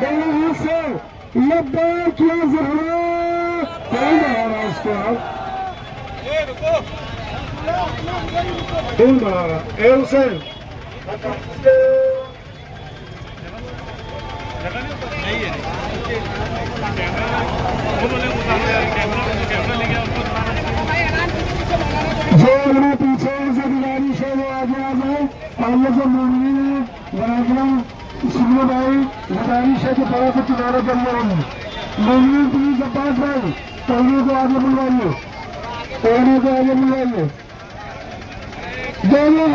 दोनों हाथ से लब्बैक या ज़हरा। कौन बढ़ा रहा है इसको? कौन बढ़ा रहा? ए हुसैन जो अपने पीछे से गुजारिश है वो आगे आ जाए। और ये जो मोमिन है बराबर सुनो भाई, गुजारिश है कि बड़ा सा किनारा कर लो। मोमिन प्लीज अब्बास भाई टोने को आगे बुलवाइए, टोने को आगे बुलवाइए। दोनों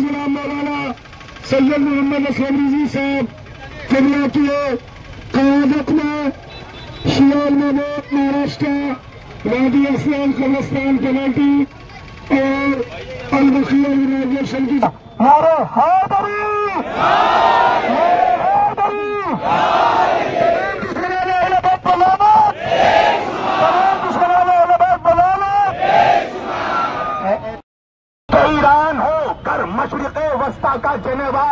जनाब मौलाना सैयद मोहम्मद असलम रिजी साहब किबला की क़यादत में शियाल में महाराष्ट्र वादी असलाम कब्रिस्तान कमेटी और अल-बखिया ऑर्गेनाइजेशन की नारे हैदरी ईरान हो कर मशरिक़े वस्ता का जेनेवा,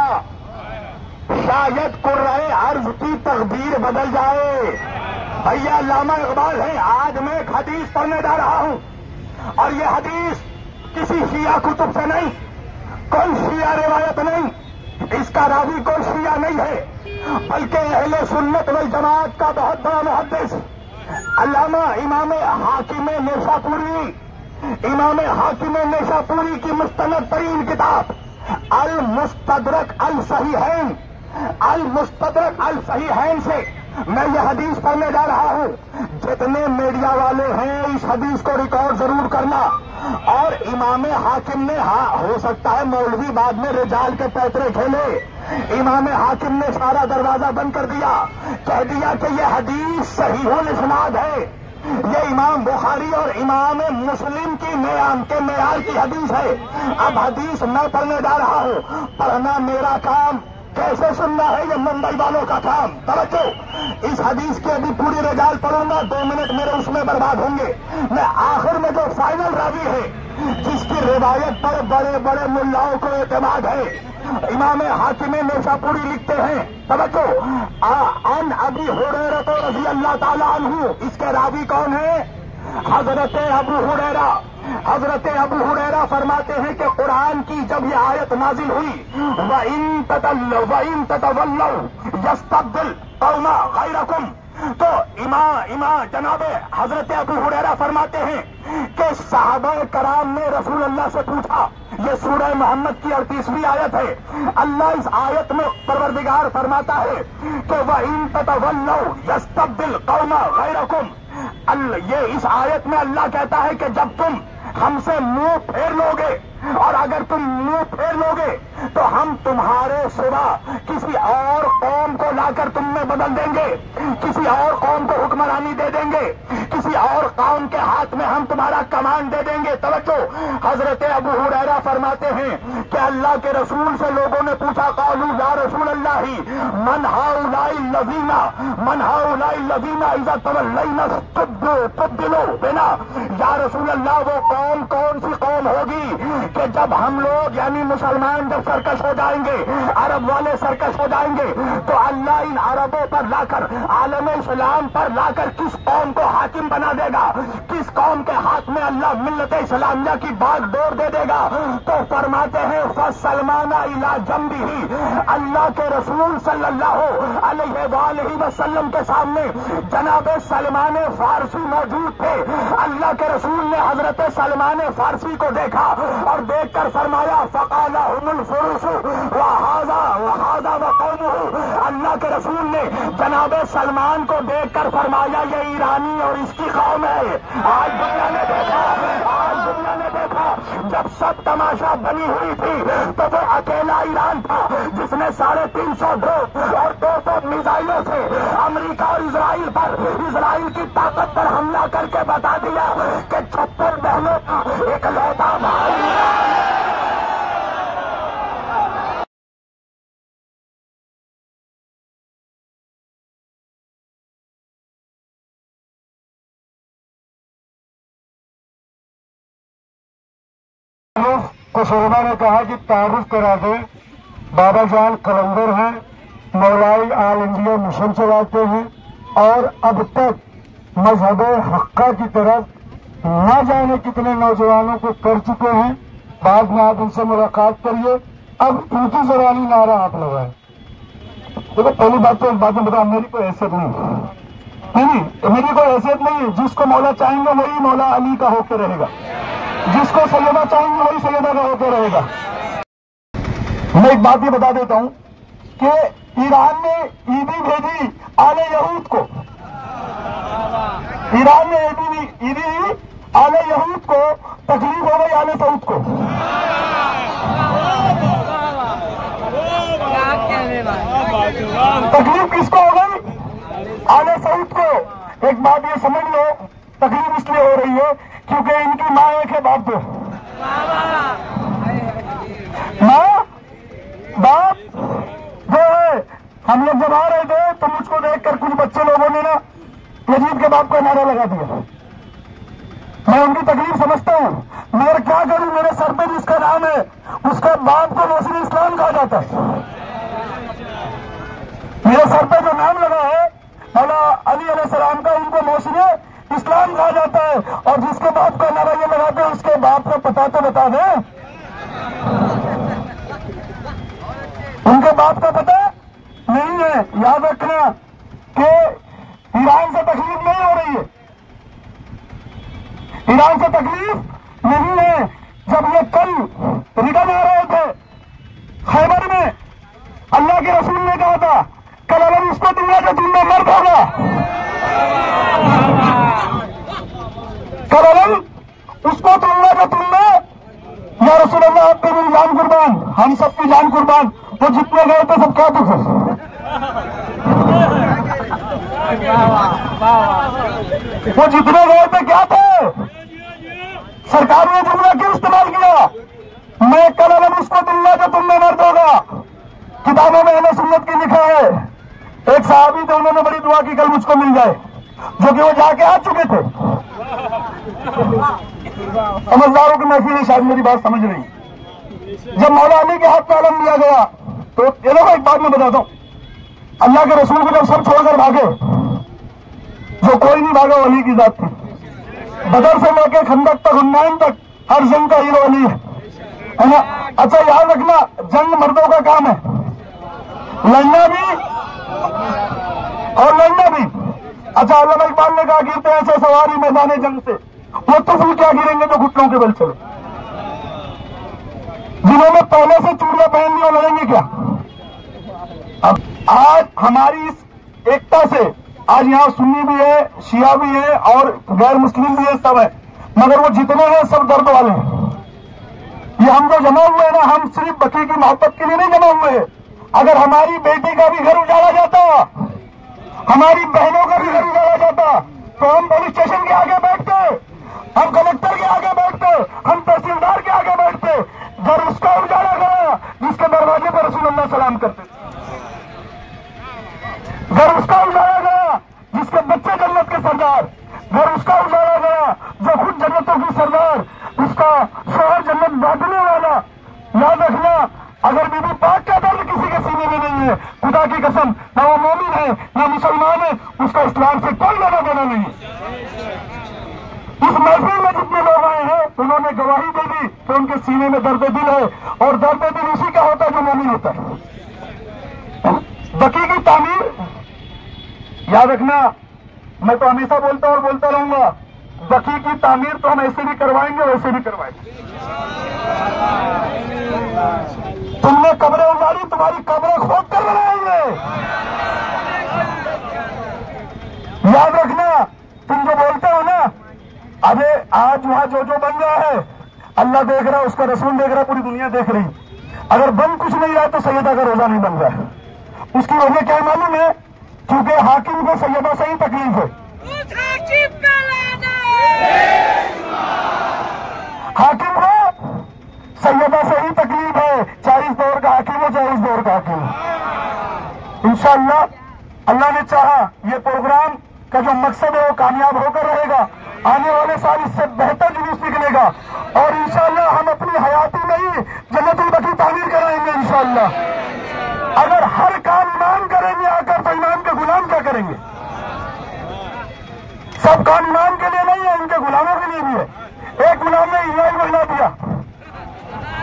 शायद कुर्राए अर्ज की तकदीर बदल जाए। भैया अल्लामा इकबाल है। आज मैं एक हदीस पढ़ने जा रहा हूं और ये हदीस किसी शिया कुतुब से नहीं, कोई शिया रिवायत नहीं, इसका रावी कोई शिया नहीं है, बल्कि अहले सुन्नत वल जमात का बहुत बड़ा मुहद्दिस अल्लामा इमाम हाकिम नेशापुरी, इमाम हाकिम नेशापुरी की मुस्तनद तरीन किताब अल मुस्तदरक अल सहीहैन, अल मुस्तदरक अल सहीहैन से मैं ये हदीस पढ़ने जा रहा हूं। जितने मीडिया वाले हैं इस हदीस को रिकॉर्ड जरूर करना। और इमाम हाकिम ने, हो सकता है मौलवी बाद में रिजाल के पैतरे खेले, इमाम हाकिम ने सारा दरवाजा बंद कर दिया, कह दिया कि यह हदीस सहीहुल इस्नाद है, ये इमाम बुखारी और इमाम मुस्लिम की मेयार की हदीस है। अब हदीस मैं पढ़ने जा रहा हूं, पढ़ना मेरा काम, कैसे सुनना है ये मुंबई वालों का काम। तवज्जो, इस हदीस की अभी पूरी रिजाल पढ़ूंगा, 2 मिनट मेरे उसमें बर्बाद होंगे। मैं आखिर में जो फाइनल रावी है जिसकी रिवायत पर बड़े बड़े मुल्लाओं को एतमाद है, इमाम हाकिम नेशापुरी लिखते हैं, तवज्जो, अन अबी हुरैरा रज़ी अल्लाह ताला अन्हु, इसके रावी कौन है? हजरत अबू हुरैरा। हजरत अबू हुरैरा फरमाते हैं कि कुरान की जब ये आयत नाजिल हुई, व इन ततवल्लौ यस्तब्दिल कौमा गैरकुम, तो जनाब हजरत अबू हुरैरा फरमाते हैं कि सहाबा कराम ने रसूल अल्लाह से पूछा, ये सूरह मोहम्मद की 38वीं आयत है। अल्लाह इस आयत में परवरदिगार फरमाता है कि व इन ततवल्लौ यस्तब्दिल कौमा गैरकुम, ये इस आयत में अल्लाह कहता है कि जब तुम हमसे मुंह फेर लोगे, और अगर तुम मुंह फेर लोगे तो हम तुम्हारे सिवा किसी और कौम को लाकर तुम में बदल देंगे, किसी और कौम को हुक्मरानी दे देंगे, किसी और कौम के हाथ में हम तुम्हारा कमांड दे देंगे। तवज्जो, हजरत अबू हुरैरा फरमाते हैं कि अल्लाह के रसूल से लोगों ने पूछा, क़ालू या रसूल अल्लाही मन हाउलाई लज़ीना इज़ा तवल्लैना तुब्दिलू बिना, या रसूल अल्लाह वो कौन सी कौम होगी कि जब हम लोग यानी मुसलमान जब सरकश हो जाएंगे, अरब वाले सरकश हो जाएंगे, तो अल्लाह इन अरबों पर लाकर, आलम इस्लाम पर लाकर किस कौम को हाकिम बना देगा, किस कौम के हाथ में अल्लाह मिल्लत इस्लामिया की बागडोर दे देगा। तो फरमाते हैं फसलमाना इला जंबिही, अल्लाह के रसूल सल्लल्लाहु अलैहि वसल्लम के सामने जनाब सलमान फारसी मौजूद थे। अल्लाह के रसूल ने हजरत सलमान फारसी को देखा और देखकर फरमाया, फकाला हुमुल फुरुसु व हाज़ा व कौमुहु, अल्लाह के रसूल ने जनाब सलमान को देखकर फरमाया, ये ईरानी और इसकी कौम है। आज दुनिया ने देखा, जब सब तमाशा बनी हुई थी तो वो अकेला ईरान था जिसने 350 ड्रोन और 200 मिसाइलों से अमेरिका और इजराइल की ताकत पर हमला करके बता दिया कि 56 बहनों का एक लौता भाई। कुछ उलमा ने कहा कि तारुफ करा दे बाबा जान कलंदर हैं, मौलाई आल इंडिया मिशन चलाते हैं और अब तक मजहब हक्का की तरफ न जाने कितने नौजवानों को कर चुके हैं। बाद में आप इनसे मुलाकात करिए। अब इनकी जरानी नारा आप लगाए। देखो, पहली बात तो बाद में बताओ, मेरी कोई हैसियत नहीं, मेरी कोई हैसियत नहीं है। जिसको मौला चाहेंगे वही मौला अली का होकर रहेगा, जिसको सैयदा चाहेंगे वही सैयदा का होकर रहेगा। मैं एक बात ये बता देता हूं कि ईरान ने ईदी भेजी आले यहूद को, ईरान ने ईदी आले यहूद को, तकलीफ हो गई आले सऊद को। तकलीफ किसको हो गई? आले सऊद को। एक बात ये समझ लो, तकलीफ इसलिए हो रही है क्योंकि इनकी माँ एक है, बाप दो। माँ बाप जो है, हम लोग जब आ रहे थे तो मुझको देखकर कुछ बच्चे लोगों ने ना यजीद के बाप का नारा लगा दिया। मैं उनकी तकलीफ समझता हूँ, मगर क्या करूं, मेरे सर पे जिसका नाम है उसका बाप को मोहसिन इस्लाम कहा जाता है। मेरे सर पे जो नाम लगा है मौला अली अलैहिस्सलाम का, उनको मोहसिन इस्लाम कहा जाता है। और जिसके बाप का नारा ये लगाते हैं उसके बाप का पता तो बता दें। उनके बाप का पता नहीं है। याद रखना कि ईरान से तकलीफ नहीं हो रही है, ईरान से तकलीफ नहीं है। जब ये कल रिटर्न आ रहे थे खैबर में, अल्लाह के रसूल ने कहा था कल अलम उसको दूंगा जो तुमने मर्द होगा, कल अलम उसको दूंगा जो तुमने, या रसूल अल्लाह आप पे मेरी जान कुर्बान, हम सबकी जान कुर्बान। वो जितने गए थे सब क्या थे? वो जितने गए थे क्या थे? सरकार ने जुमला क्यों इस्तेमाल किया? मैं कल अलम उसको दूंगा जो तुमने मर्द होगा। किताबों में अहले सुन्नत की लिखा है। एक साहबी थे, उन्होंने बड़ी दुआ की कल मुझको मिल जाए, जो कि वो जाके आ चुके थे। समझदारों की महफिल है, शायद मेरी बात समझ रही। जब मौला अली के हाथ में अलम दिया गया तो ये लोग एक बात मैं बताता हूं, अल्लाह के रसूल को जब सब छोड़कर भागे, जो कोई नहीं भागा, अली की जात थी। बदर से लेकर खंदक तक, हुन्नैन तक, हर जंग का हीरो अली है ना। अच्छा याद रखना, जंग मर्दों का काम है, लड़ना भी और लड़ना भी। अच्छा अल्लामा इकबाल ने कहा, गिरते ऐसे सवारी मैदान जंग से, वो तुफल क्या गिरेंगे जो घुटनों के बल चले। जिन्होंने पहले से चूड़ियां पहन ली वो लड़ेंगे क्या? अब आज हमारी इस एकता से, आज यहाँ सुन्नी भी है, शिया भी है और गैर मुस्लिम भी है, सब है, मगर वो जितने हैं सब दर्द वाले हैं। ये हम जो जमा हुए हैं ना, हम सिर्फ बच्चे की मोहब्बत के लिए नहीं जमा हुए हैं। अगर हमारी बेटी का भी घर उजाड़ा जाता, हमारी बहनों का भी घर उजाड़ा जाता, तो हम पुलिस स्टेशन के आगे बैठते, हम कलेक्टर के आगे बैठते, हम तहसीलदार के आगे बैठते। घर उसका उजाड़ा गया जिसके दरवाजे पर रसूलुल्लाह सलाम करते थे। घर उसका उजाड़ा गया जिसके बच्चे जन्नत के सरदार, घर उसका उजाड़ा गया जो खुद जन्नतों की सरदार, उसका शोहर जन्नत बांटने वाला। याद रखना, अगर बीबी पाक का दर्द किसी के सीने में नहीं है, खुदा की कसम, ना वो मोमिन है ना मुसलमान है, उसका इस्लाम से कोई लेना देना नहीं है। इस महफिल में जितने लोग आए हैं उन्होंने गवाही दे दी कि उनके सीने में दर्द दिल है, और दर्द दिल उसी का होता है जो मोमिन होता है। बकी की तामीर, याद रखना, मैं तो हमेशा बोलता हूं और बोलता रहूंगा, बकी की तामीर तो हम ऐसे भी करवाएंगे वैसे भी करवाएंगे। तुमने कब्रें उजाड़ी, तुम्हारी कब्रें खोद कर बनाएंगे। याद रखना, तुम जो बोलते हो ना, अरे आज वहां जो जो बन रहा है अल्लाह देख रहा है, उसका रसूल देख रहा है, पूरी दुनिया देख रही। अगर बन कुछ नहीं रहा तो सैयदा का रोजा नहीं बन रहा है। उसकी वजह क्या मालूम है? क्योंकि हाकिम को सैयदा से ही तकलीफ है। हाकिम को सैयदा से ही तकलीफ है, चाहे इस दौर का हाकिम हो चाहे इस दौर का हाकिम। इंशाअल्लाह अल्लाह ने चाहा ये प्रोग्राम का जो मकसद है वो कामयाब होकर रहेगा। आने वाले साल इससे बेहतर जुलूस निकलेगा और इंशाअल्लाह हम अपनी हयाती में ही जन्नतुल बकी तामीर कराएंगे इंशाअल्लाह। करेंगे। सब काम इमाम के लिए नहीं है, इनके गुलामों के लिए भी है। एक गुलाम ने इजराइल को हिला दिया,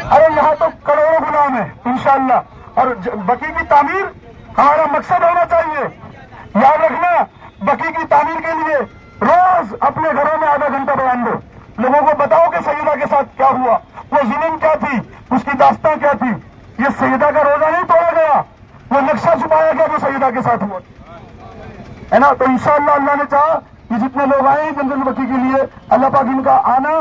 अरे यहाँ तो करोड़ों गुलाम है इंशाअल्लाह। और बकी की तामीर हमारा मकसद होना चाहिए। याद रखना, बकी की तामीर के लिए रोज अपने घरों में आधा घंटा बयान दो, लोगों को बताओ कि सैयदा के साथ क्या हुआ, वो जुल्म क्या थी, उसकी दास्तां क्या थी। ये सैयदा का रोजा नहीं तोड़ा गया, वो नक्शा छुपाया गया जो सैयदा के साथ हुआ, है ना। तो इंशाअल्लाह अल्लाह ने चाहा कि जितने लोग आए जनरल बकी के लिए, अल्लाह पाक इनका आना,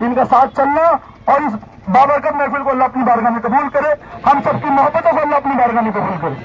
इनका साथ चलना और इस बाबरकत महफिल को अल्लाह अपनी बारगाह में कबूल करे। हम सबकी मोहब्बतों को अल्लाह अपनी बारगाह में कबूल करे।